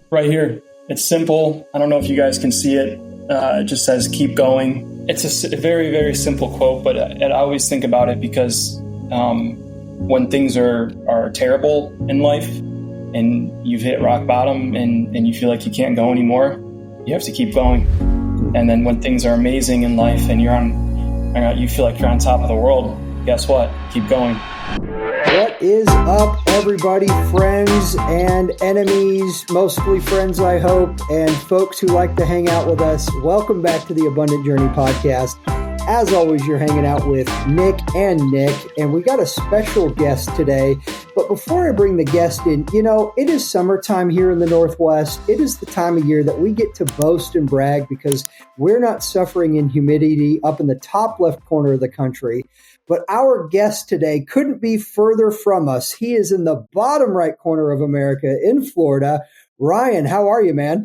Right here. It's simple. I don't know if you guys can see it. It just says, keep going. It's a very, very simple quote, but I always think about it because when things are terrible in life and you've hit rock bottom and you feel like you can't go anymore, you have to keep going. And then when things are amazing in life and you feel like you're on top of the world, guess what? Keep going. What is up, everybody, friends and enemies, mostly friends, I hope, and folks who like to hang out with us? Welcome back to the Abundant Journey podcast. As always, you're hanging out with Nick, and we got a special guest today. But before I bring the guest in, it is summertime here in the Northwest. It is the time of year that we get to boast and brag because we're not suffering in humidity up in the top left corner of the country. But our guest today couldn't be further from us. He is in the bottom right corner of America in Florida. Ryan, how are you, man?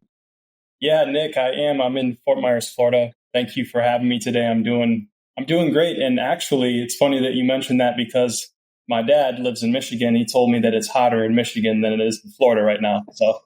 Yeah, Nick, I am. I'm in Fort Myers, Florida. Thank you for having me today. I'm doing great. And actually, it's funny that you mentioned that because my dad lives in Michigan. He told me that it's hotter in Michigan than it is in Florida right now. So.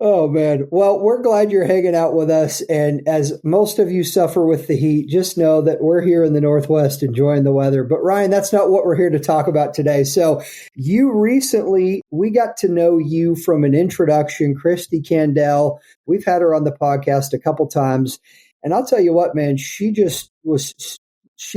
Oh, man. Well, we're glad you're hanging out with us. And as most of you suffer with the heat, just know that we're here in the Northwest enjoying the weather. But Ryan, that's not what we're here to talk about today. So we got to know you from an introduction, Christy Candell. We've had her on the podcast a couple times. And I'll tell you what, man, she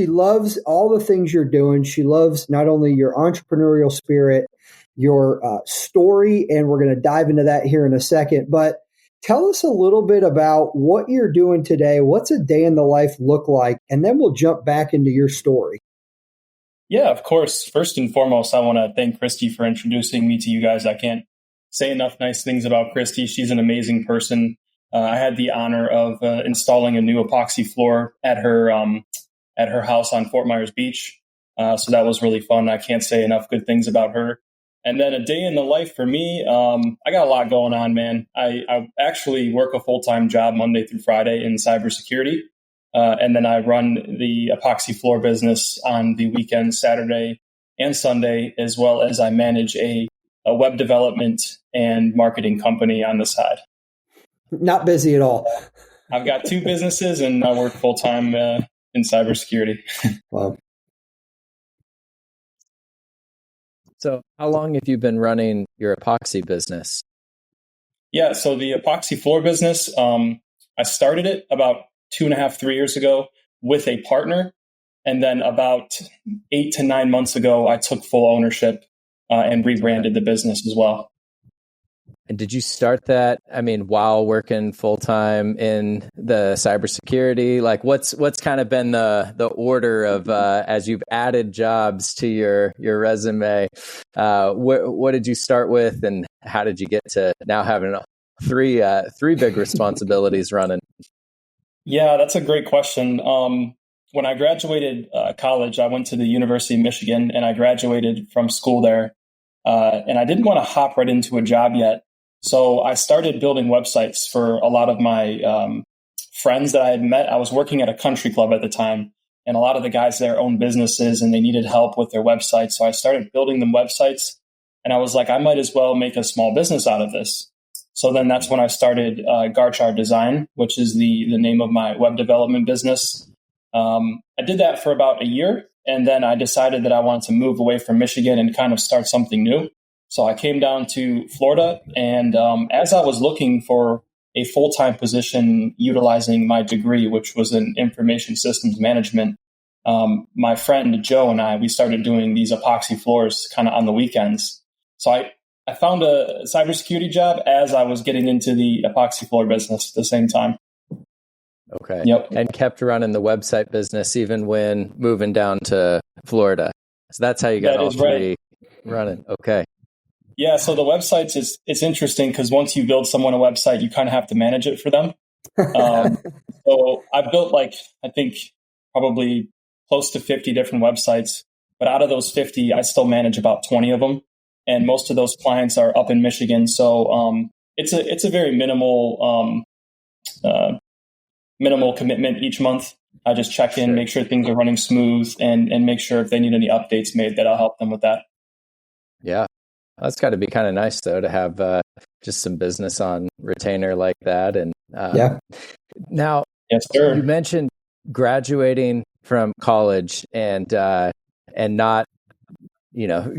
loves all the things you're doing. She loves not only your entrepreneurial spirit, your story, and we're going to dive into that here in a second. But tell us a little bit about what you're doing today. What's a day in the life look like? And then we'll jump back into your story. Yeah, of course. First and foremost, I want to thank Christy for introducing me to you guys. I can't say enough nice things about Christy. She's an amazing person. I had the honor of installing a new epoxy floor at her house on Fort Myers Beach. So that was really fun. I can't say enough good things about her. And then a day in the life for me, I got a lot going on, man. I actually work a full-time job Monday through Friday in cybersecurity. And then I run the epoxy floor business on the weekend, Saturday and Sunday, as well as I manage a web development and marketing company on the side. Not busy at all. I've got two businesses and I work full-time in cybersecurity. Wow. So how long have you been running your epoxy business? Yeah, so the epoxy floor business, I started it about 2.5, 3 years ago with a partner. And then about 8 to 9 months ago, I took full ownership and rebranded the business as well. And did you start that, while working full-time in the cybersecurity? Like what's kind of been the order of, as you've added jobs to your resume, what did you start with and how did you get to now having three big responsibilities running? Yeah, that's a great question. When I graduated college, I went to the University of Michigan and I graduated from school there. And I didn't want to hop right into a job yet. So I started building websites for a lot of my friends that I had met. I was working at a country club at the time, and a lot of the guys there owned businesses and they needed help with their websites. So I started building them websites, and I was like, I might as well make a small business out of this. So then that's when I started Garchar Design, which is the name of my web development business. I did that for about a year, and then I decided that I wanted to move away from Michigan and kind of start something new. So I came down to Florida, and as I was looking for a full-time position utilizing my degree, which was in information systems management, my friend Joe and we started doing these epoxy floors kind of on the weekends. So I found a cybersecurity job as I was getting into the epoxy floor business at the same time. Okay. Yep. And kept running the website business even when moving down to Florida. So that's how you got all three running. Okay. Yeah, so the websites, it's interesting because once you build someone a website, you kind of have to manage it for them. So I've built I think probably close to 50 different websites, but out of those 50, I still manage about 20 of them. And most of those clients are up in Michigan. So it's a very minimal commitment each month. I just check in, make sure things are running smooth and make sure if they need any updates made that I'll help them with that. Yeah. That's got to be kind of nice though to have just some business on retainer like that. And Yeah. now, Yes, sir. you mentioned graduating from college and not,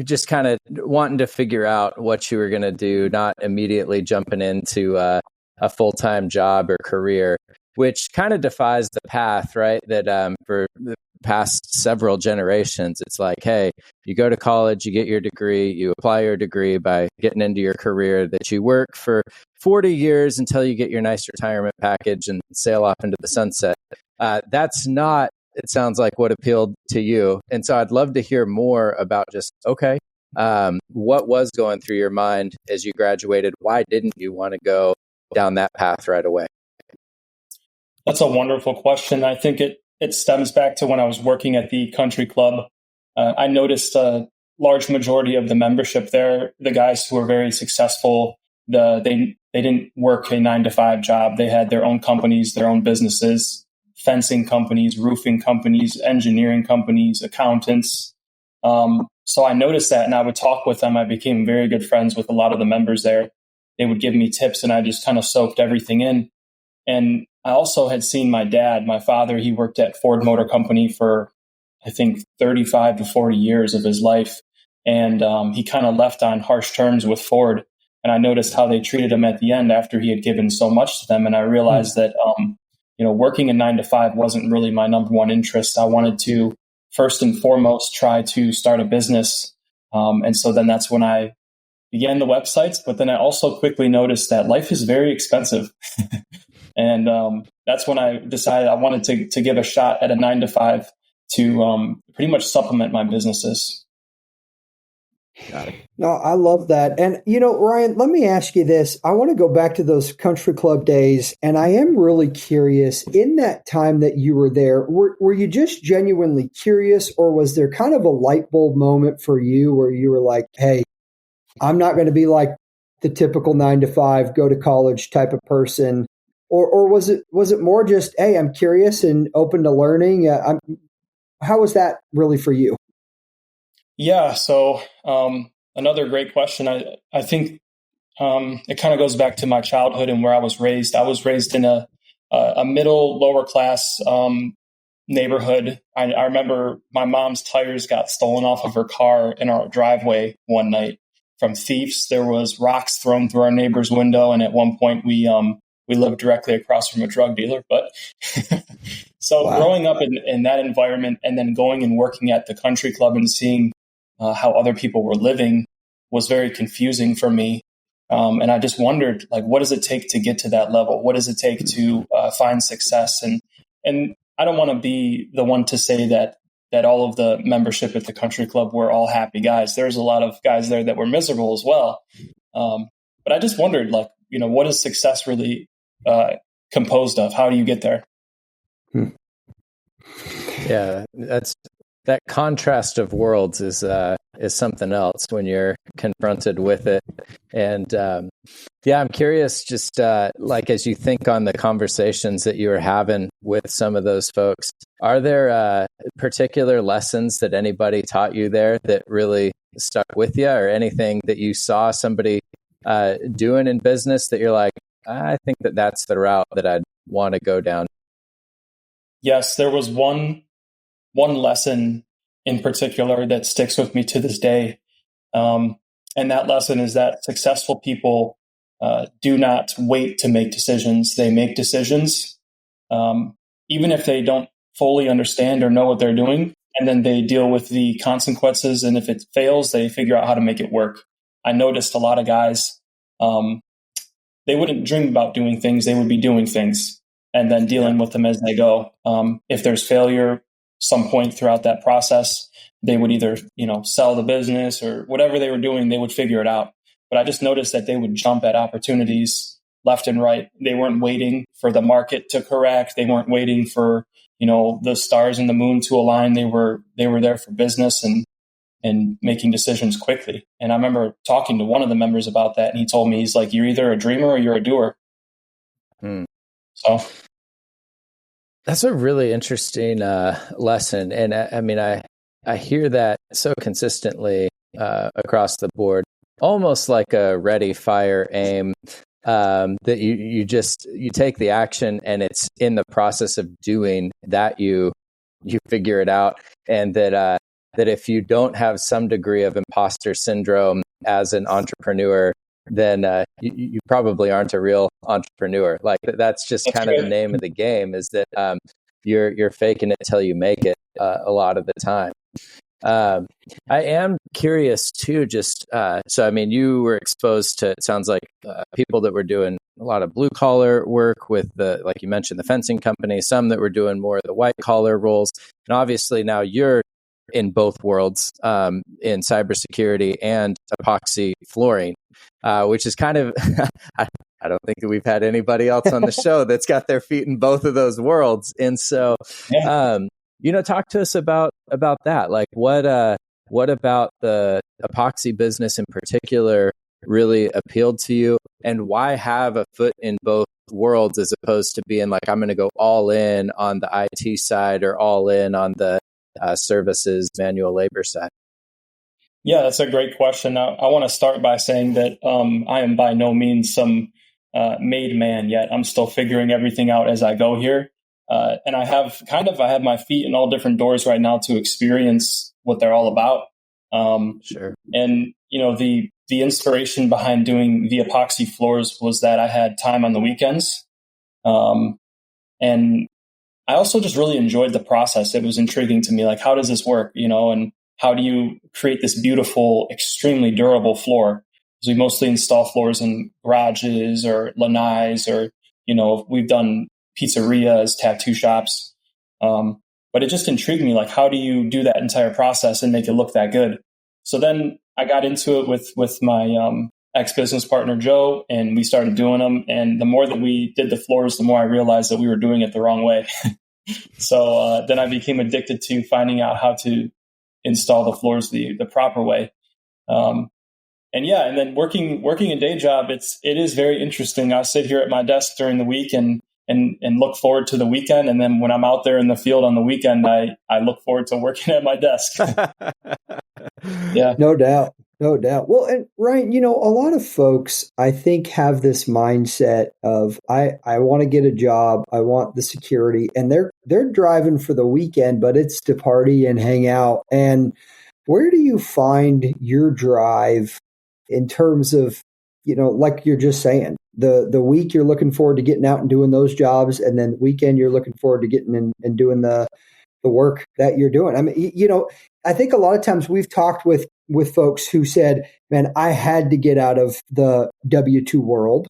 just kind of wanting to figure out what you were going to do, not immediately jumping into a full-time job or career, which kind of defies the path, right? That for the past several generations, it's like, hey, you go to college, you get your degree, you apply your degree by getting into your career that you work for 40 years until you get your nice retirement package and sail off into the sunset. That's not, it sounds like, what appealed to you. And so I'd love to hear more about just, okay, what was going through your mind as you graduated? Why didn't you want to go down that path right away? That's a wonderful question. I think it stems back to when I was working at the country club. I noticed a large majority of the membership there, the guys who were very successful, they didn't work a 9-to-5 job. They had their own companies, their own businesses, fencing companies, roofing companies, engineering companies, accountants. So I noticed that, and I would talk with them. I became very good friends with a lot of the members there. They would give me tips, and I just kind of soaked everything in. And I also had seen my dad, my father, he worked at Ford Motor Company for, I think, 35 to 40 years of his life. And he kind of left on harsh terms with Ford. And I noticed how they treated him at the end after he had given so much to them. And I realized that, working a 9-to-5 wasn't really my number one interest. I wanted to, first and foremost, try to start a business. And so then that's when I began the websites. But then I also quickly noticed that life is very expensive. And that's when I decided I wanted to give a shot at a 9-to-5 to pretty much supplement my businesses. Got it. No, I love that. And, Ryan, let me ask you this. I want to go back to those country club days. And I am really curious, in that time that you were there, were you just genuinely curious, or was there kind of a light bulb moment for you where you were like, hey, I'm not going to be like the typical 9-to-5, go to college type of person? Or was it more just, hey, I'm curious and open to learning? How was that really for you? Yeah. So another great question. I think it kind of goes back to my childhood and where I was raised. I was raised in a middle, lower class neighborhood. I remember my mom's tires got stolen off of her car in our driveway one night from thieves. There was rocks thrown through our neighbor's window. And at one point we lived directly across from a drug dealer. But so wow. Growing up in that environment and then going and working at the country club and seeing how other people were living was very confusing for me. And I just wondered, like, what does it take to get to that level? What does it take to find success? And I don't want to be the one to say that all of the membership at the country club were all happy guys. There's a lot of guys there that were miserable as well. But I just wondered, like, what is success really composed of? How do you get there? Yeah, that contrast of worlds is something else when you're confronted with it. And I'm curious, just like as you think on the conversations that you were having with some of those folks, are there particular lessons that anybody taught you there that really stuck with you, or anything that you saw somebody doing in business that you're like, I think that's the route that I'd want to go down? Yes, there was one lesson in particular that sticks with me to this day. And that lesson is that successful people do not wait to make decisions. They make decisions, even if they don't fully understand or know what they're doing. And then they deal with the consequences. And if it fails, they figure out how to make it work. I noticed a lot of guys, they wouldn't dream about doing things. They would be doing things and then dealing with them as they go. If there's failure some point throughout that process, they would either, sell the business or whatever they were doing, they would figure it out. But I just noticed that they would jump at opportunities left and right. They weren't waiting for the market to correct. They weren't waiting for, the stars and the moon to align. They were there for business and making decisions quickly. And I remember talking to one of the members about that, and he told me, he's like, you're either a dreamer or you're a doer. So that's a really interesting lesson. And I mean, I hear that so consistently across the board. almost like a ready, fire, aim, that you take the action, and it's in the process of doing that you figure it out. And that if you don't have some degree of imposter syndrome as an entrepreneur, then you probably aren't a real entrepreneur. Like that's just kind of the name of the game, is that you're faking it till you make it a lot of the time. I am curious too, just so I mean, you were exposed to, it sounds like, people that were doing a lot of blue collar work with like you mentioned, the fencing company, some that were doing more of the white collar roles. And obviously now you're in both worlds, in cybersecurity and epoxy flooring, which is kind of, I don't think that we've had anybody else on the show that's got their feet in both of those worlds. And so, talk to us about that. Like what about the epoxy business in particular really appealed to you, and why have a foot in both worlds as opposed to being like, I'm going to go all in on the IT side or all in on the services, manual labor side? Yeah, that's a great question. I want to start by saying that I am by no means some made man yet. I'm still figuring everything out as I go here. And I have my feet in all different doors right now to experience what they're all about. Sure. And, the inspiration behind doing the epoxy floors was that I had time on the weekends. And I also just really enjoyed the process. It was intriguing to me. Like, how does this work? And how do you create this beautiful, extremely durable floor? Because we mostly install floors in garages or lanais, or, we've done pizzerias, tattoo shops. But it just intrigued me. Like, how do you do that entire process and make it look that good? So then I got into it with my ex-business partner, Joe, and we started doing them. And the more that we did the floors, the more I realized that we were doing it the wrong way. So then I became addicted to finding out how to install the floors the proper way. And then working a day job, it is very interesting. I sit here at my desk during the week and look forward to the weekend. And then when I'm out there in the field on the weekend, I look forward to working at my desk. Yeah. No doubt. Well, and Ryan, a lot of folks, I think, have this mindset of, I want to get a job. I want the security, and they're driving for the weekend, but it's to party and hang out. And where do you find your drive in terms of, like you're just saying, the week you're looking forward to getting out and doing those jobs, and then weekend you're looking forward to getting in and doing the work that you're doing? I mean, I think a lot of times we've talked with folks who said, man, I had to get out of the W-2 world.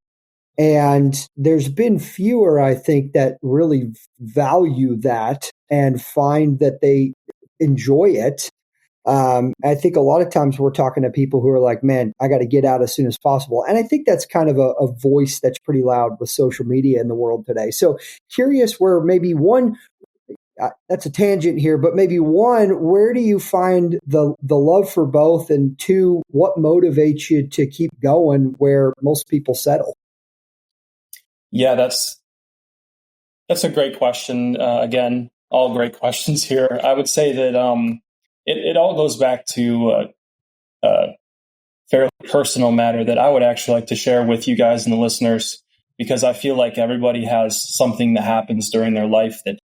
And there's been fewer, I think, that really value that and find that they enjoy it. I think a lot of times we're talking to people who are like, man, I got to get out as soon as possible. And I think that's kind of a voice that's pretty loud with social media in the world today. So curious where maybe one, that's a tangent here, but maybe one, where do you find the love for both? And two, what motivates you to keep going where most people settle? Yeah, that's a great question. Again, all great questions here. I would say that it all goes back to a fairly personal matter that I would actually like to share with you guys and the listeners, because I feel like everybody has something that happens during their life that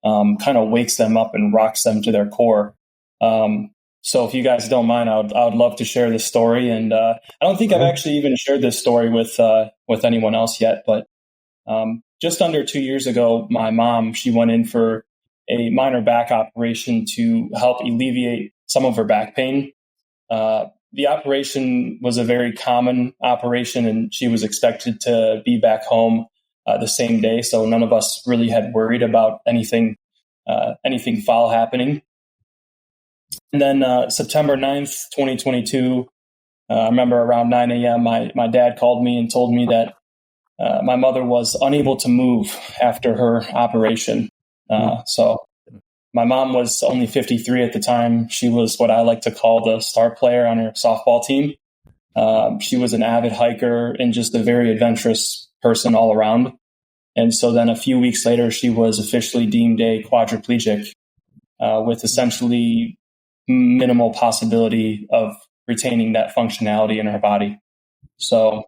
kind of wakes them up and rocks them to their core. So if you guys don't mind, I would love to share this story. And I don't think I've actually even shared this story with anyone else yet. But just under 2 years ago, my mom, she went in for a minor back operation to help alleviate some of her back pain. The operation was a very common operation, and she was expected to be back home the same day. So none of us really had worried about anything foul happening. And then September 9th, 2022, I remember around 9 a.m., my dad called me and told me that my mother was unable to move after her operation. So my mom was only 53 at the time. She was what I like to call the star player on her softball team. She was an avid hiker and just a very adventurous person all around. And so then a few weeks later, she was officially deemed a quadriplegic with essentially minimal possibility of retaining that functionality in our body. So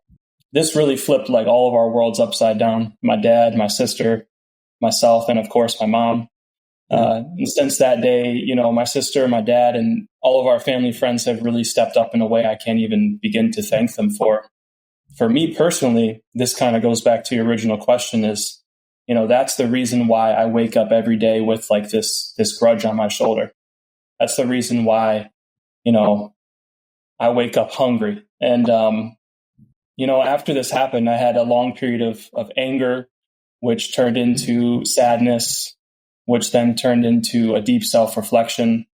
this really flipped like all of our worlds upside down. My dad, my sister, myself, and of course my mom. And since that day, you know, my sister, my dad, and all of our family friends have really stepped up in a way I can't even begin to thank them for. For me personally, this kind of goes back to your original question is, you know, that's the reason why I wake up every day with like this grudge on my shoulder. That's the reason why, you know, I wake up hungry. And, you know, after this happened, I had a long period of anger, which turned into sadness, which then turned into a deep self-reflection.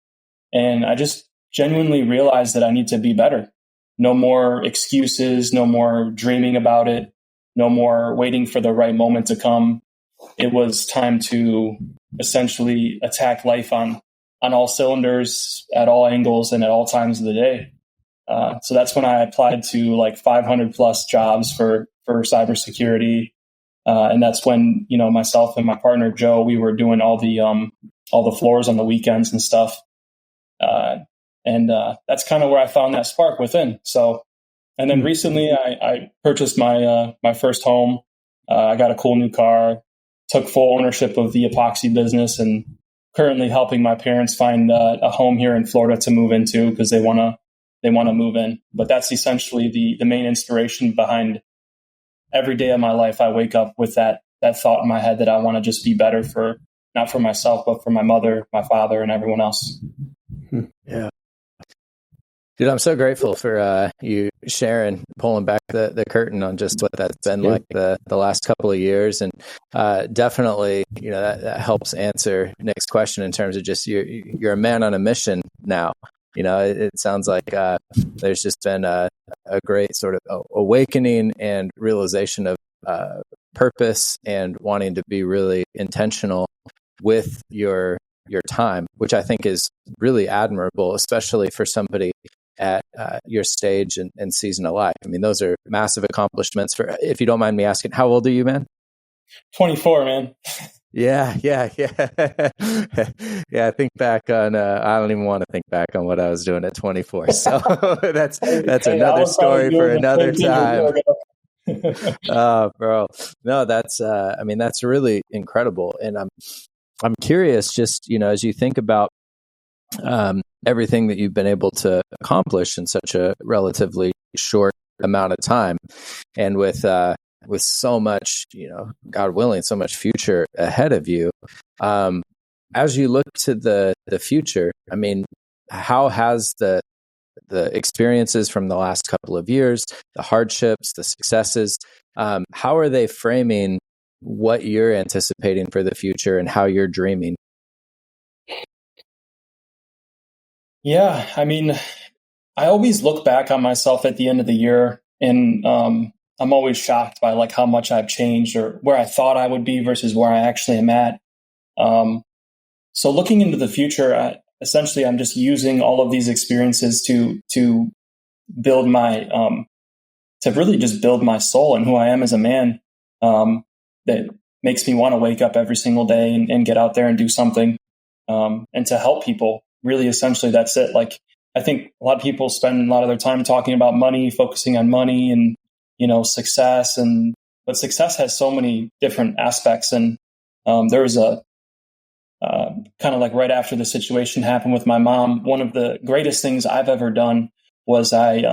And I just genuinely realized that I need to be better. No more excuses, no more dreaming about it, no more waiting for the right moment to come. It was time to essentially attack life on all cylinders, at all angles, and at all times of the day. So that's when I applied to like 500 plus jobs for cybersecurity. And that's when, you know, myself and my partner, Joe, we were doing all the floors on the weekends and stuff. And that's kind of where I found that spark within. So, and then recently I purchased my first home. I got a cool new car, took full ownership of the epoxy business, and currently helping my parents find a home here in Florida to move into because they want to move in. But that's essentially the main inspiration behind every day of my life. I wake up with that thought in my head that I want to just be better for, not for myself, but for my mother, my father, and everyone else. Yeah. Dude, I'm so grateful for you sharing, pulling back the curtain on just what that's been like the last couple of years. And definitely, you know, that helps answer Nick's question in terms of just you're a man on a mission now. You know, it sounds like there's just been a great sort of awakening and realization of purpose and wanting to be really intentional with your time, which I think is really admirable, especially for somebody at your stage and season of life. I mean, those are massive accomplishments. For, if you don't mind me asking, how old are you, man? 24, man. Yeah. Yeah. I think back on. I don't even want to think back on what I was doing at 24. So that's another story for another time. Oh, bro. No, that's. I mean, that's really incredible, and I'm curious. Just, you know, as you think about everything that you've been able to accomplish in such a relatively short amount of time, and with so much, you know, God willing, so much future ahead of you. As you look to the future, I mean, how has the experiences from the last couple of years, the hardships, the successes, how are they framing what you're anticipating for the future and how you're dreaming? Yeah, I mean, I always look back on myself at the end of the year, and I'm always shocked by like how much I've changed or where I thought I would be versus where I actually am at. So looking into the future, essentially, I'm just using all of these experiences to build my to really just build my soul and who I am as a man. That makes me want to wake up every single day and get out there and do something, and to help people. Really, essentially, that's it. Like, I think a lot of people spend a lot of their time talking about money, focusing on money and, you know, success. But success has so many different aspects. And there was a kind of like right after the situation happened with my mom, one of the greatest things I've ever done was I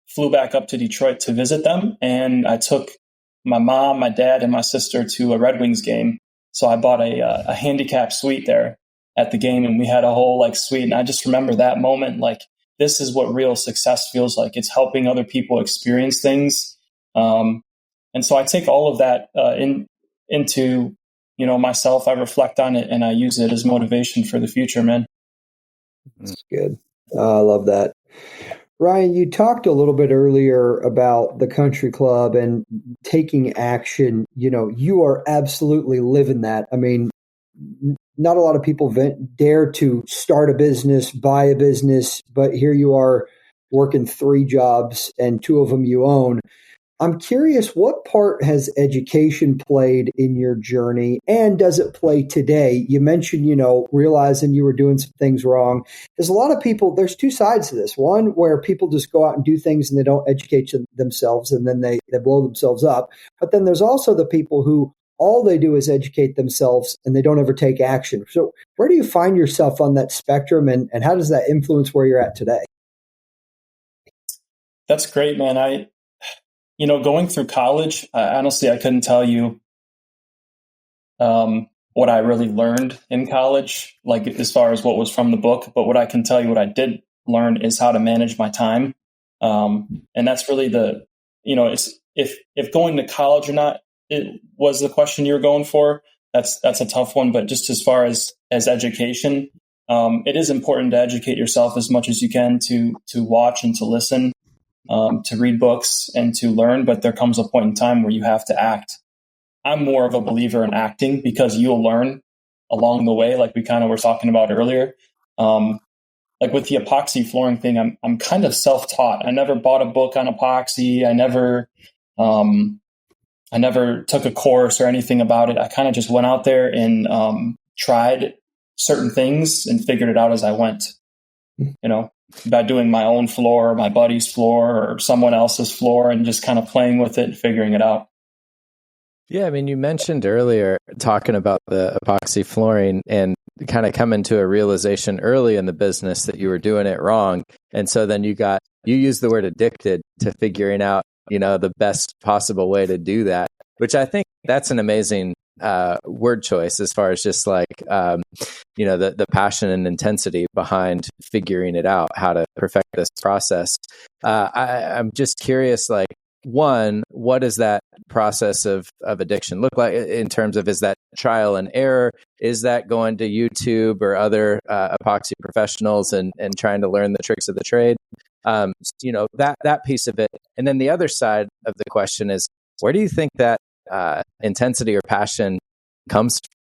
flew back up to Detroit to visit them. And I took my mom, my dad, and my sister to a Red Wings game. So I bought a handicap suite there at the game, and we had a whole like suite. And I just remember that moment, like, this is what real success feels like. It's helping other people experience things. And so I take all of that into, you know, myself. I reflect on it and I use it as motivation for the future, man. That's good. I love that. Ryan, you talked a little bit earlier about the country club and taking action. You know, you are absolutely living that. I mean, not a lot of people dare to start a business, buy a business, but here you are working 3 jobs and 2 of them you own. I'm curious, what part has education played in your journey, and does it play today? You mentioned, realizing you were doing some things wrong. There's a lot of people, there's two sides to this. One where people just go out and do things and they don't educate themselves, and then they blow themselves up. But then there's also the people who all they do is educate themselves and they don't ever take action. So where do you find yourself on that spectrum, and how does that influence where you're at today? That's great, man. Going through college, honestly, I couldn't tell you what I really learned in college, like as far as what was from the book. But what I can tell you, what I did learn is how to manage my time. And that's really it's, if going to college or not, it was the question you were going for. That's a tough one. But just as far as education, it is important to educate yourself as much as you can, to watch and to listen. To read books and to learn, but there comes a point in time where you have to act. I'm more of a believer in acting because you'll learn along the way, like we kind of were talking about earlier. Like with the epoxy flooring thing, I'm kind of self-taught. I never bought a book on epoxy. I never took a course or anything about it. I kind of just went out there and tried certain things and figured it out as I went. By doing my own floor, or my buddy's floor, or someone else's floor, and just kind of playing with it and figuring it out. Yeah, I mean, you mentioned earlier talking about the epoxy flooring and kind of coming to a realization early in the business that you were doing it wrong. And so then you used the word addicted to figuring out, the best possible way to do that, which I think that's an amazing word choice as far as just like, the passion and intensity behind figuring it out, how to perfect this process. I'm just curious, like, one, what does that process of addiction look like in terms of, is that trial and error? Is that going to YouTube or other epoxy professionals and trying to learn the tricks of the trade? That piece of it. And then the other side of the question is, where do you think that intensity or passion comes from?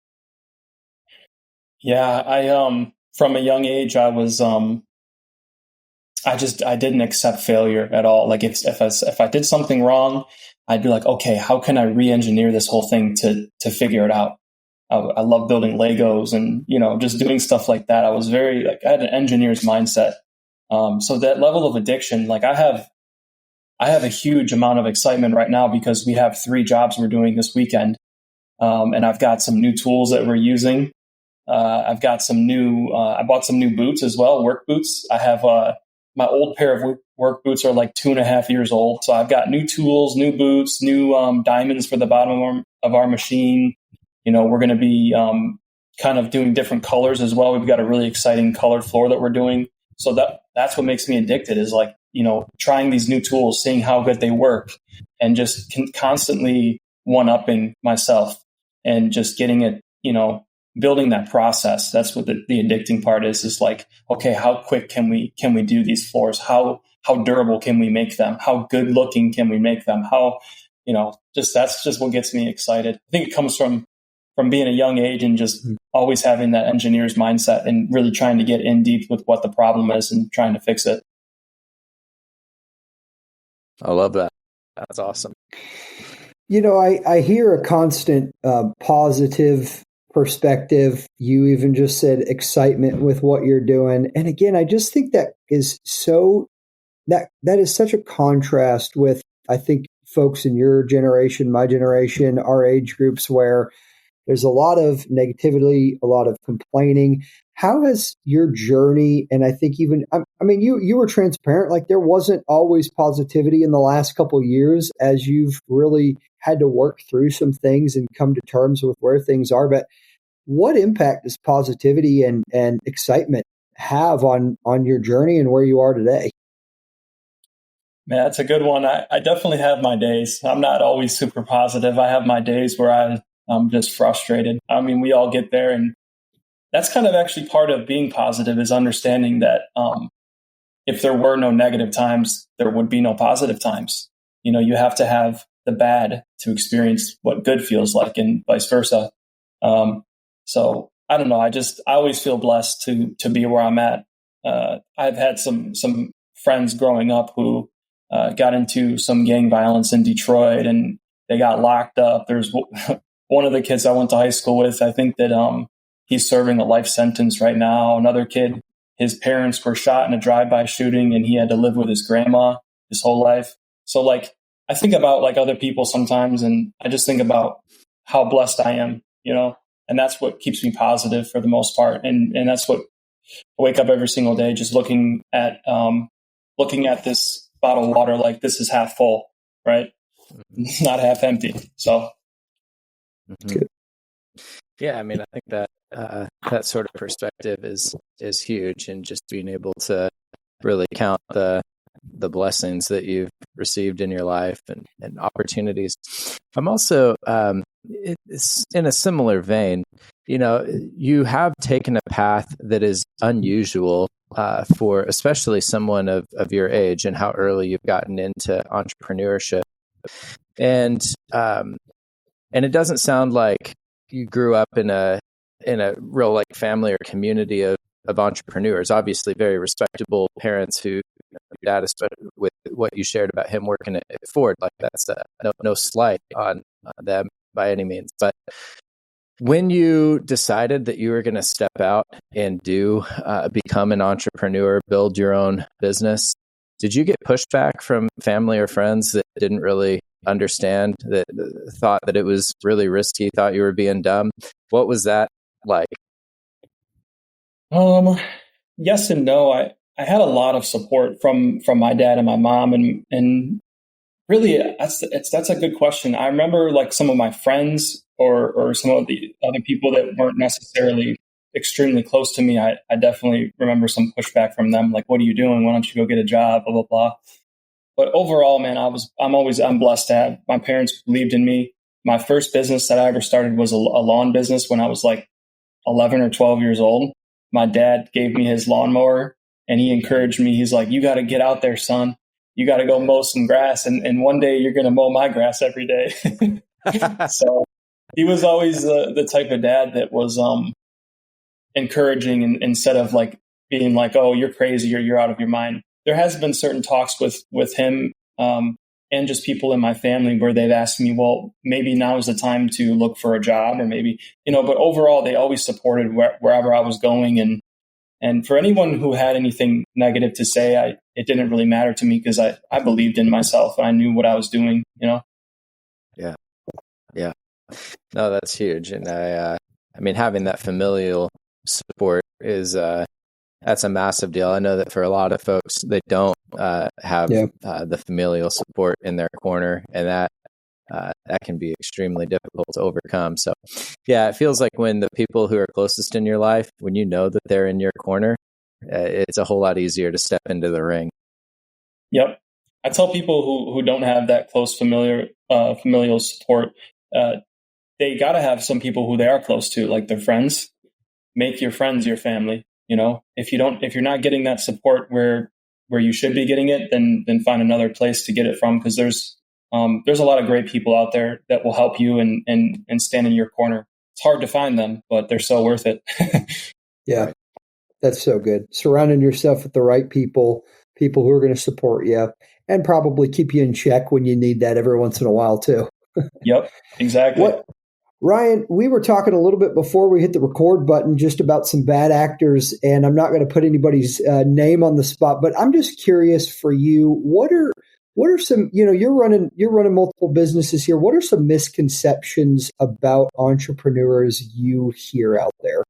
Yeah, I from a young age, I was I didn't accept failure at all. Like if I did something wrong, I'd be like, okay, how can I re-engineer this whole thing to figure it out? I love building Legos and just doing stuff like that. I was I had an engineer's mindset. So that level of addiction, like I have a huge amount of excitement right now because we have 3 jobs we're doing this weekend. And I've got some new tools that we're using. I've got I bought some new boots as well, work boots. I have my old pair of work boots are like 2.5 years old. So I've got new tools, new boots, new diamonds for the bottom of our machine. We're going to be kind of doing different colors as well. We've got a really exciting colored floor that we're doing. So that's what makes me addicted, is like, trying these new tools, seeing how good they work, and just constantly one-upping myself and just getting it, building that process. That's what the addicting part is like, okay, how quick can we do these floors? How durable can we make them? How good looking can we make them? How, that's just what gets me excited. I think it comes from being a young age and just always having that engineer's mindset and really trying to get in deep with what the problem is and trying to fix it. I love that. That's awesome. I hear a constant positive perspective. You even just said excitement with what you're doing. And again, I just think that is that is such a contrast with, I think, folks in your generation, my generation, our age groups, where there's a lot of negativity, a lot of complaining. How has your journey, and I think even, you were transparent, like there wasn't always positivity in the last couple of years as you've really had to work through some things and come to terms with where things are. But what impact does positivity and excitement have on your journey and where you are today? Man, that's a good one. I definitely have my days. I'm not always super positive. I have my days where I'm just frustrated. We all get there. And that's kind of actually part of being positive, is understanding that if there were no negative times, there would be no positive times. You have to have the bad to experience what good feels like, and vice versa. So I don't know. I always feel blessed to be where I'm at. I've had some friends growing up who got into some gang violence in Detroit, and they got locked up. There's one of the kids I went to high school with. I think that he's serving a life sentence right now. Another kid, his parents were shot in a drive-by shooting, and he had to live with his grandma his whole life. So like, I think about like other people sometimes, and I just think about how blessed I am, and that's what keeps me positive for the most part. And that's what I wake up every single day, just looking at this bottle of water, like this is half full, right? Not half empty. So. Mm-hmm. Yeah. I mean, I think that, that sort of perspective is huge, and just being able to really count the blessings that you've received in your life and opportunities. I'm also, it's in a similar vein, you have taken a path that is unusual for especially someone of your age, and how early you've gotten into entrepreneurship. And it doesn't sound like you grew up in a real like family or community of entrepreneurs. Obviously very respectable parents who, your dad, with what you shared about him working at Ford, like that's no slight on them by any means. But when you decided that you were going to step out and become an entrepreneur, build your own business, did you get pushback from family or friends that didn't really understand, that thought that it was really risky, thought you were being dumb? What was that like? Yes and no. I had a lot of support from my dad and my mom, and really that's a good question. I remember like some of my friends or some of the other people that weren't necessarily extremely close to me. I definitely remember some pushback from them, like, what are you doing? Why don't you go get a job? Blah, blah, blah. But overall, man, I'm blessed to have my parents believed in me. My first business that I ever started was a lawn business when I was like 11 or 12 years old. My dad gave me his lawnmower, and he encouraged me. He's like, you got to get out there, son. You got to go mow some grass. And one day you're going to mow my grass every day. So he was always the type of dad that was encouraging, and instead of like being like, oh, you're crazy or you're out of your mind. There has been certain talks with him and just people in my family where they've asked me, well, maybe now is the time to look for a job, or maybe, but overall they always supported wherever I was going. And for anyone who had anything negative to say, it didn't really matter to me, because I believed in myself and I knew what I was doing, Yeah. Yeah. No, that's huge. And I mean, having that familial support is, that's a massive deal. I know that for a lot of folks, they don't have the familial support in their corner, and that can be extremely difficult to overcome. So, yeah, it feels like when the people who are closest in your life, when you know that they're in your corner, it's a whole lot easier to step into the ring. Yep. I tell people who don't have that close familial support, they got to have some people who they are close to, like their friends. Make your friends your family. If you're not getting that support where you should be getting it, then find another place to get it from, because there's a lot of great people out there that will help you and stand in your corner. It's hard to find them, but they're so worth it. Yeah, that's so good. Surrounding yourself with the right people who are going to support you and probably keep you in check when you need that every once in a while too. Yep, exactly. Ryan, we were talking a little bit before we hit the record button just about some bad actors, and I'm not going to put anybody's name on the spot, but I'm just curious for you, what are some, you're running multiple businesses here. What are some misconceptions about entrepreneurs you hear out there?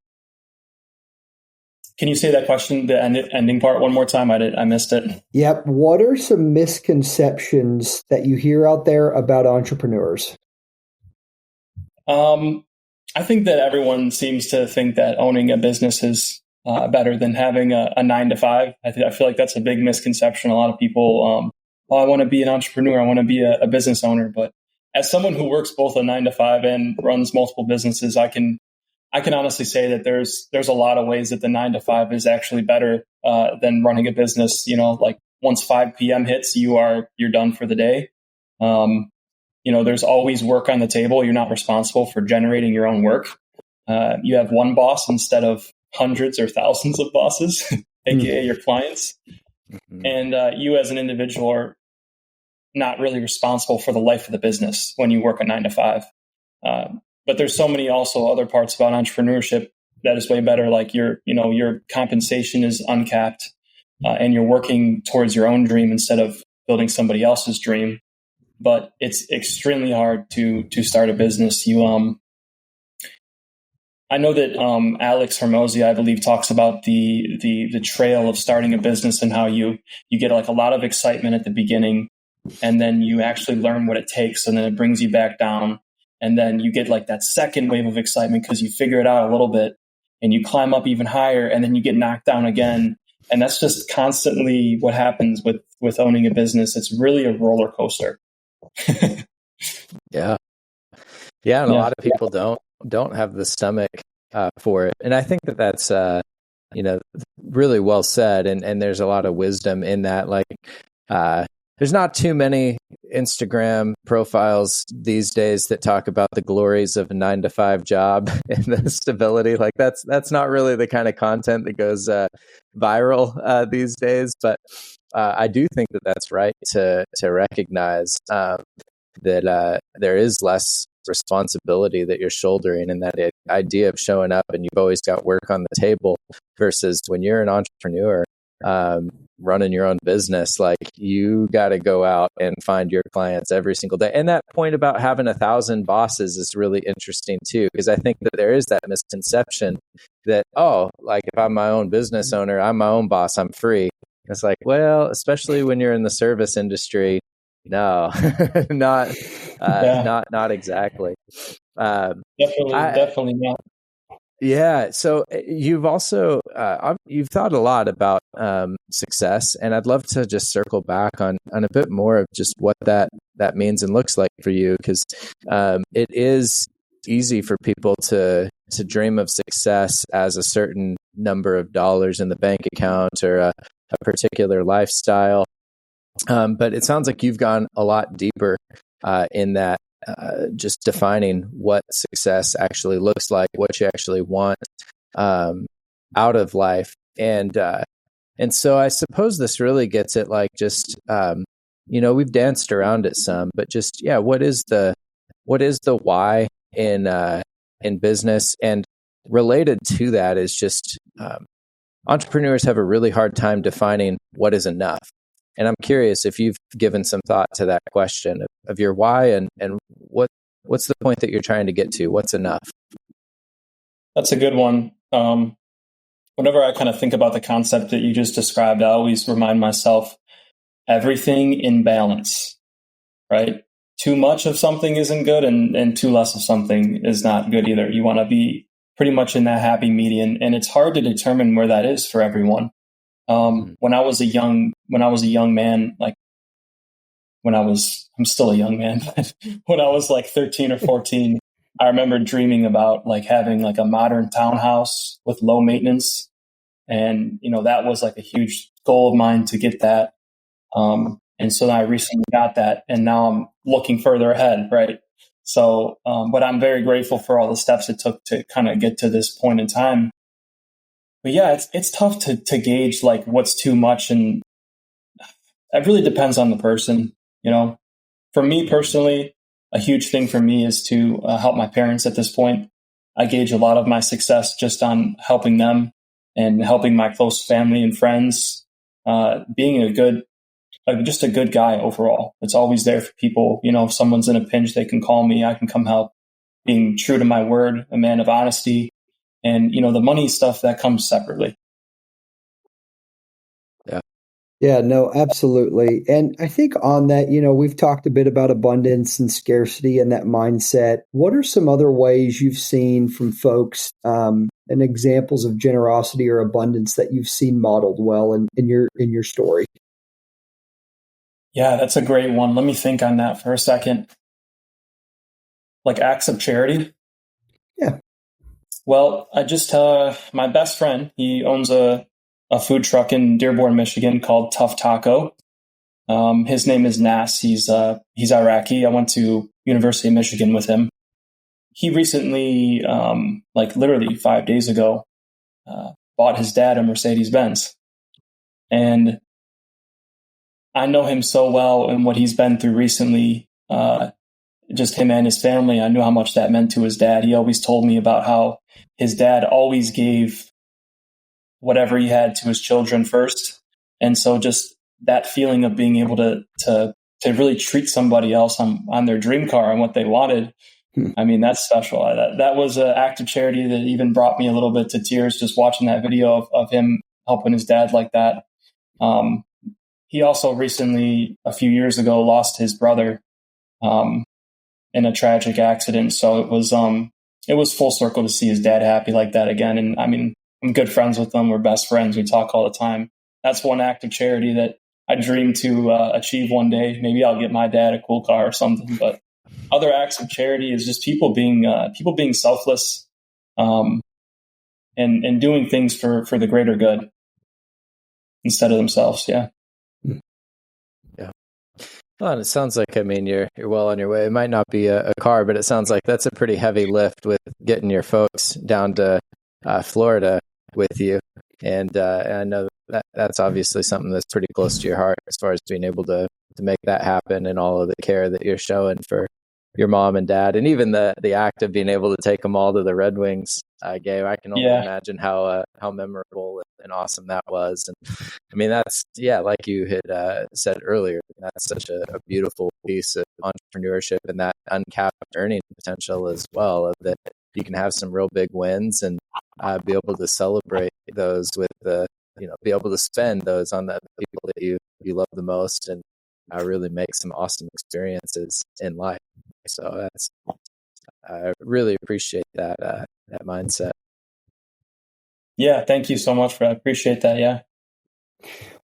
Can you say that question, the ending part, one more time? I missed it. Yep. What are some misconceptions that you hear out there about entrepreneurs? I think that everyone seems to think that owning a business is better than having a 9-to-5. I feel like that's a big misconception. A lot of people, I want to be an entrepreneur. I want to be a business owner. But as someone who works both a 9-to-5 and runs multiple businesses, I can honestly say that there's a lot of ways that the 9-to-5 is actually better than running a business. Like once 5 p.m. hits, you're done for the day. There's always work on the table. You're not responsible for generating your own work. You have one boss instead of hundreds or thousands of bosses, aka your clients. And you as an individual not really responsible for the life of the business when you work a 9 to 5. But there's so many also other parts about entrepreneurship that is way better. Like your compensation is uncapped, and you're working towards your own dream instead of building somebody else's dream. But it's extremely hard to start a business. I know that Alex Hormozy, I believe, talks about the trail of starting a business and how you get like a lot of excitement at the beginning, and then you actually learn what it takes, and then it brings you back down, and then you get like that second wave of excitement because you figure it out a little bit, and you climb up even higher, and then you get knocked down again, and that's just constantly what happens with owning a business. It's really a roller coaster. Yeah, and a lot of people don't have the stomach for it, and I think that's really well said, and there's a lot of wisdom in that. Like, there's not too many Instagram profiles these days that talk about the glories of a 9 to 5 job and the stability. Like that's not really the kind of content that goes viral these days. But I do think that that's right to recognize that there is less responsibility that you're shouldering, and that idea of showing up and you've always got work on the table versus when you're an entrepreneur running your own business, like you got to go out and find your clients every single day. And that point about having 1,000 bosses is really interesting too, because I think that there is that misconception that, like if I'm my own business owner, I'm my own boss, I'm free. It's like, well, especially when you're in the service industry, no, not exactly. Definitely not. Yeah. So you've also you've thought a lot about success, and I'd love to just circle back on a bit more of just what that means and looks like for you, because it is easy for people to dream of success as a certain number of dollars in the bank account or a particular lifestyle. But it sounds like you've gone a lot deeper in that. Just defining what success actually looks like, what you actually want out of life, and so I suppose this really gets at like just we've danced around it some, but just what is the why in business? And related to that is just entrepreneurs have a really hard time defining what is enough. And I'm curious if you've given some thought to that question of your why and what's the point that you're trying to get to? What's enough? That's a good one. Whenever I kind of think about the concept that you just described, I always remind myself, everything in balance, right? Too much of something isn't good, and too less of something is not good either. You want to be pretty much in that happy median, and it's hard to determine where that is for everyone. When I was a young man, I'm still a young man, but when I was like 13 or 14, I remember dreaming about like having like a modern townhouse with low maintenance. And, that was like a huge goal of mine to get that. And so I recently got that, and now I'm looking further ahead. Right. So, but I'm very grateful for all the steps it took to kind of get to this point in time. But yeah, it's tough to gauge like what's too much, and it really depends on the person. For me personally, a huge thing for me is to help my parents at this point. I gauge a lot of my success just on helping them and helping my close family and friends, being just a good guy overall. It's always there for people. If someone's in a pinch, they can call me, I can come help. Being true to my word, a man of honesty. And, the money stuff that comes separately. Yeah, no, absolutely. And I think on that, we've talked a bit about abundance and scarcity and that mindset. What are some other ways you've seen from folks and examples of generosity or abundance that you've seen modeled well in your story? Yeah, that's a great one. Let me think on that for a second. Like acts of charity? Yeah. Well, I just, my best friend, he owns a food truck in Dearborn, Michigan called Tough Taco. His name is Nas. He's Iraqi. I went to University of Michigan with him. He recently, literally 5 days ago, bought his dad a Mercedes-Benz. And I know him so well and what he's been through recently, just him and his family. I knew how much that meant to his dad. He always told me about how his dad always gave whatever he had to his children first. And so just that feeling of being able to really treat somebody else on their dream car and what they wanted. I mean, that's special. That was an act of charity that even brought me a little bit to tears just watching that video of him helping his dad like that. He also recently, a few years ago, lost his brother in a tragic accident. So it was full circle to see his dad happy like that again. And I mean, I'm good friends with him. We're best friends. We talk all the time. That's one act of charity that I dream to achieve one day. Maybe I'll get my dad a cool car or something. But other acts of charity is just people being selfless and doing things for the greater good instead of themselves. Yeah. Yeah. Well, and it sounds like, I mean, you're well on your way. It might not be a car, but it sounds like that's a pretty heavy lift with getting your folks down to Florida with you. And I know that's obviously something that's pretty close to your heart as far as being able to make that happen and all of the care that you're showing for your mom and dad, and even the act of being able to take them all to the Red Wings game. I can only imagine how memorable and awesome that was. And I mean, that's, like you had said earlier, that's such a beautiful piece of entrepreneurship and that uncapped earning potential as well, of that you can have some real big wins and be able to celebrate those with be able to spend those on the people that you love the most, and really make some awesome experiences in life. So I really appreciate that mindset. Yeah, thank you so much for that. I appreciate that. Yeah.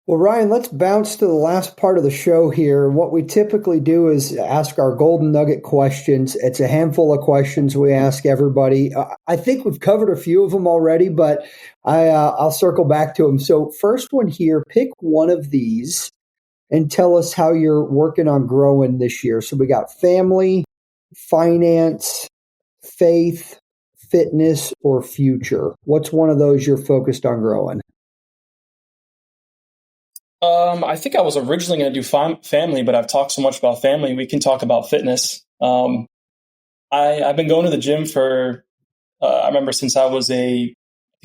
Well, Ryan, let's bounce to the last part of the show here. What we typically do is ask our golden nugget questions. It's a handful of questions we ask everybody. I think we've covered a few of them already, but I'll circle back to them. So first one here, pick one of these and tell us how you're working on growing this year. So we got family, finance, faith, fitness, or future. What's one of those you're focused on growing? I think I was originally going to do family, but I've talked so much about family. We can talk about fitness. I've been going to the gym for, I remember since I was a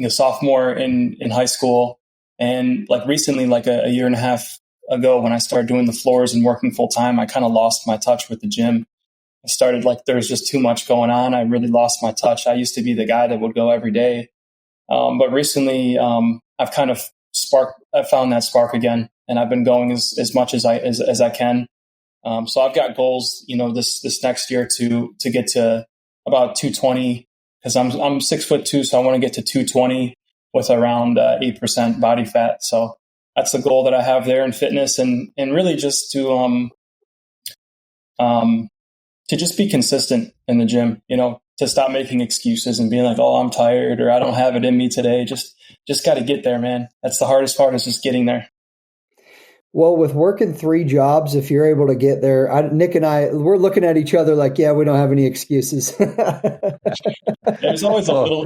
sophomore in high school, and like recently, like a year and a half ago, when I started doing the floors and working full time, I kind of lost my touch with the gym. I started there was just too much going on. I really lost my touch. I used to be the guy that would go every day. But recently, I've kind of I found that spark again, and I've been going as much as I can. So I've got goals, this next year to get to about 220, because I'm 6'2", so I want to get to 220 with around 8% body fat. So that's the goal that I have there in fitness, and really just to just be consistent in the gym, to stop making excuses and being like, oh, I'm tired, or I don't have it in me today. Just got to get there, man. That's the hardest part, is just getting there. Well, with working 3 jobs, if you're able to get there, Nick and we're looking at each other like, yeah, we don't have any excuses. There's always a little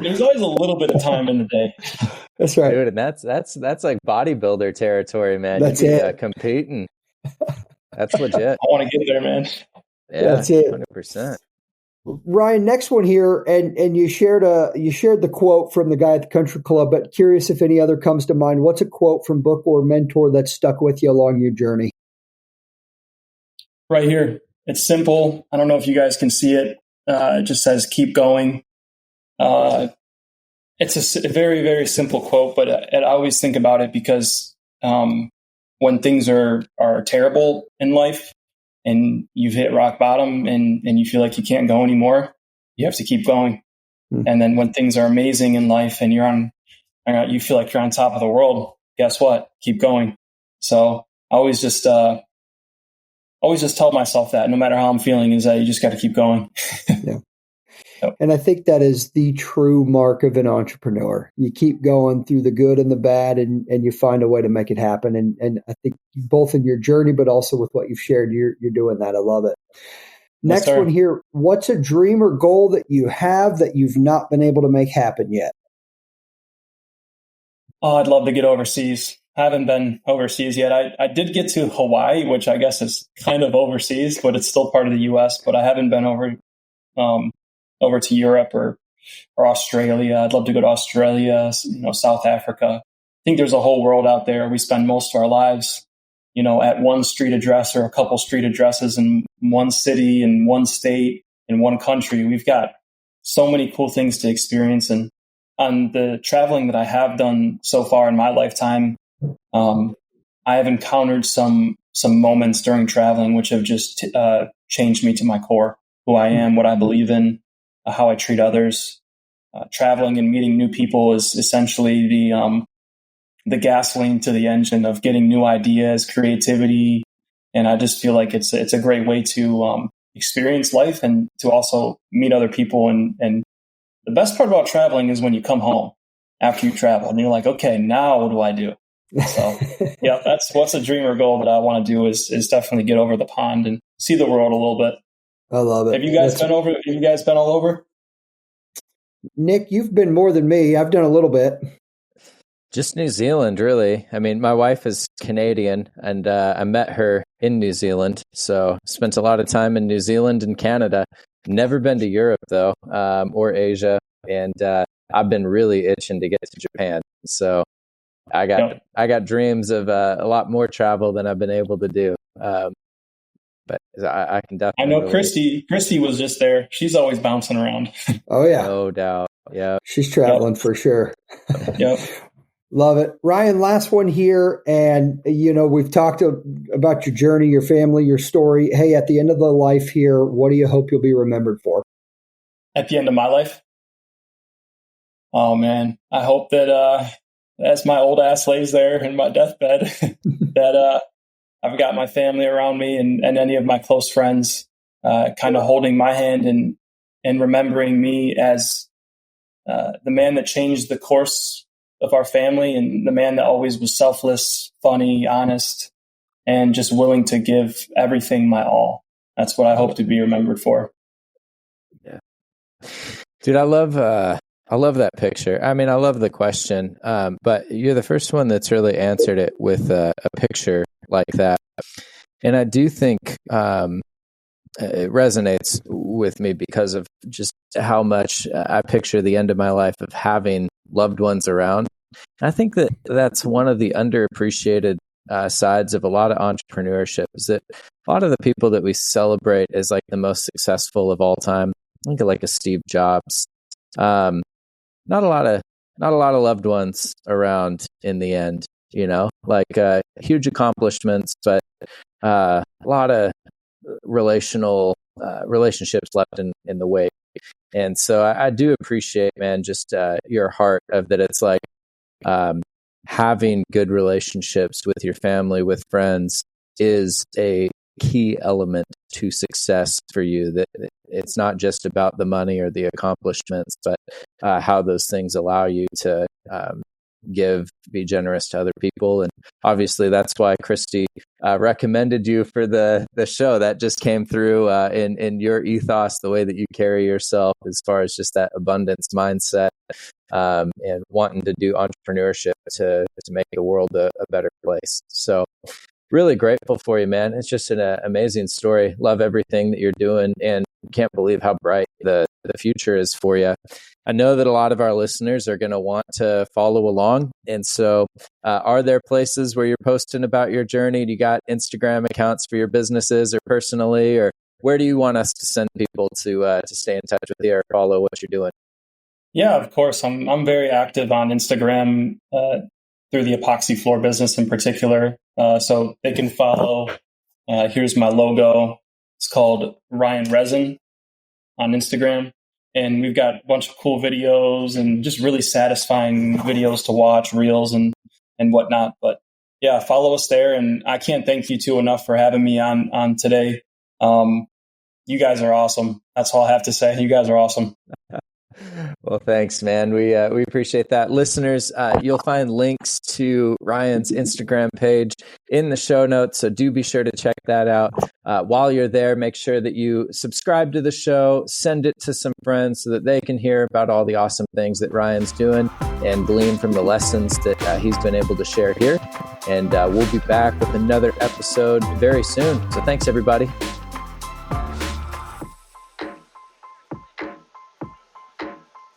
bit of time in the day. That's right, dude. And that's like bodybuilder territory, man. That's it. Competing. That's legit. I want to get there, man. Yeah, that's it. 100%. Ryan, next one here, and you shared the quote from the guy at the country club, but curious if any other comes to mind. What's a quote from book or mentor that stuck with you along your journey? Right here. It's simple. I don't know if you guys can see it. It just says, keep going. It's a very, very simple quote, but I always think about it because when things are terrible in life, and you've hit rock bottom and you feel like you can't go anymore, you have to keep going. And then when things are amazing in life and you feel like you're on top of the world, guess what? Keep going. So I always just tell myself that no matter how I'm feeling, is that you just got to keep going. Yeah. And I think that is the true mark of an entrepreneur. You keep going through the good and the bad, and you find a way to make it happen. And I think both in your journey, but also with what you've shared, you're doing that. I love it. Next one here. What's a dream or goal that you have that you've not been able to make happen yet? Oh, I'd love to get overseas. I haven't been overseas yet. I did get to Hawaii, which I guess is kind of overseas, but it's still part of the U.S. But I haven't been over to Europe or Australia. I'd love to go to Australia, South Africa. I think there's a whole world out there. We spend most of our lives, at one street address or a couple street addresses in one city, in one state, in one country. We've got so many cool things to experience. And on the traveling that I have done so far in my lifetime, I have encountered some moments during traveling which have just changed me to my core, who I am, what I believe in, how I treat others. Traveling and meeting new people is essentially the gasoline to the engine of getting new ideas, creativity. And I just feel like it's a great way to experience life and to also meet other people. And the best part about traveling is when you come home after you travel and you're like, okay, now what do I do? So yeah, that's what's a dream or goal that I want to do is definitely get over the pond and see the world a little bit. I love it. Have you guys been all over? Nick, you've been more than me. I've done a little bit. Just New Zealand, really. I mean, my wife is Canadian, and I met her in New Zealand. So spent a lot of time in New Zealand and Canada. Never been to Europe, though, or Asia. And I've been really itching to get to Japan. So I got dreams of a lot more travel than I've been able to do. But I can definitely. I know Christy was just there. She's always bouncing around. Oh, yeah. No doubt. Yeah. She's traveling for sure. Yep. Love it. Ryan, last one here. And, we've talked about your journey, your family, your story. Hey, at the end of the life here, what do you hope you'll be remembered for? At the end of my life? Oh, man. I hope that as my old ass lays there in my deathbed, that I've got my family around me and any of my close friends kind of holding my hand and remembering me as the man that changed the course of our family and the man that always was selfless, funny, honest, and just willing to give everything my all. That's what I hope to be remembered for. Yeah. Dude, I love that picture. I mean, I love the question, but you're the first one that's really answered it with a picture like that. And I do think it resonates with me because of just how much I picture the end of my life of having loved ones around. And I think that that's one of the underappreciated sides of a lot of entrepreneurship is that a lot of the people that we celebrate as like the most successful of all time, I think of like a Steve Jobs, not a lot of loved ones around in the end, like huge accomplishments, but a lot of relationships left in the wake. And so I do appreciate, man, just your heart of that. It's like having good relationships with your family, with friends is a key element to success for you. That it's not just about the money or the accomplishments, but how those things allow you to be generous to other people. And obviously that's why Christy recommended you for the show. That just came through in your ethos, the way that you carry yourself as far as just that abundance mindset and wanting to do entrepreneurship to make the world a better place. So really grateful for you, man. It's just an amazing story. Love everything that you're doing and can't believe how bright the future is for you. I know that a lot of our listeners are going to want to follow along. And so are there places where you're posting about your journey? Do you got Instagram accounts for your businesses or personally, or where do you want us to send people to stay in touch with you or follow what you're doing? Yeah, of course. I'm very active on Instagram through the epoxy floor business in particular. So they can follow. Here's my logo. It's called Ryan Resin on Instagram. And we've got a bunch of cool videos and just really satisfying videos to watch, reels and whatnot. But yeah, follow us there. And I can't thank you two enough for having me on today. You guys are awesome. That's all I have to say. You guys are awesome. Well, thanks, man. We appreciate that. Listeners, you'll find links to Ryan's Instagram page in the show notes, so do be sure to check that out. While you're there, make sure that you subscribe to the show, send it to some friends so that they can hear about all the awesome things that Ryan's doing and glean from the lessons that he's been able to share here. And we'll be back with another episode very soon. So thanks, everybody.